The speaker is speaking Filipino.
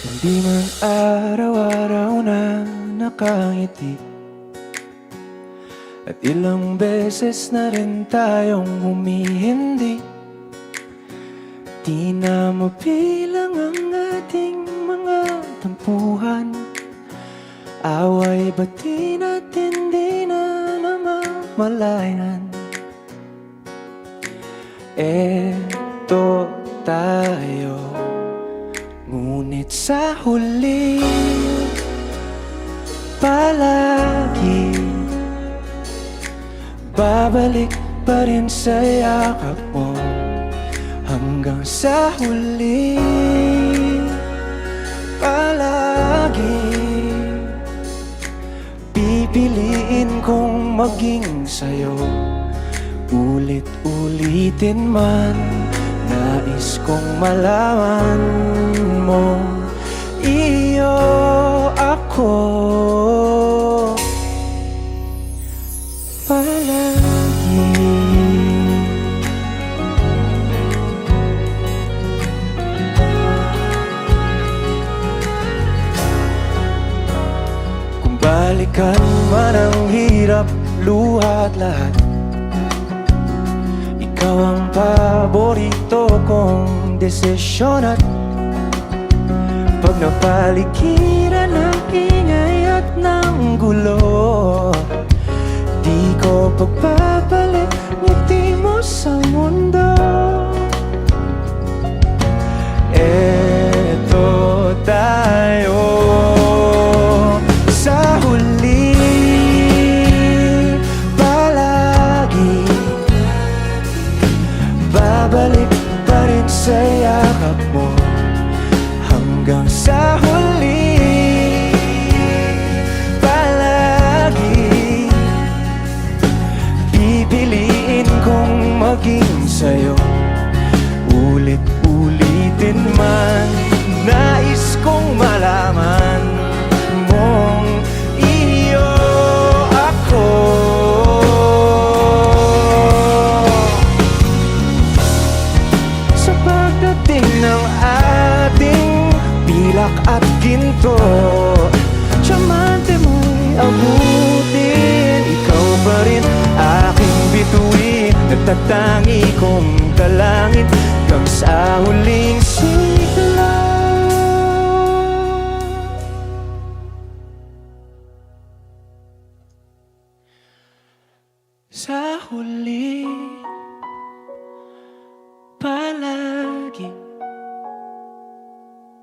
Hindi man araw-araw na nakangiti, at ilang beses na rin tayong humihindi. Di na mabilang ang ating mga tampuhan. Away ba't di natin di na namamalayan? Eto tayo, ngunit sa huli palagi babalik pa rin sa yakap mo. Hanggang sa huli palagi pipiliin kong maging sa'yo. Ulit-ulitin man, nais kong malaman mo, iyo ako palagi. Kung balikan man ang hirap, luha at lahat, ikaw ang paborito kong desisyon. At pag napaligiran ng ingay at ng gulo, di ko pagbabalik ngiti mo sa mundo. Eto tayo sa huli palagi, babalik pa rin sa yakap mo. Hanggang sa huli palagi pipiliin kong maging sa'yo. Ulit-ulitin man, nais kong malaman mong iyo ako. Sa pagdating ng ating pilak at ginto, tiyamante mo'y abutin. Ikaw pa rin aking bituin, nagtatangi kong kalangit hanggang sa huli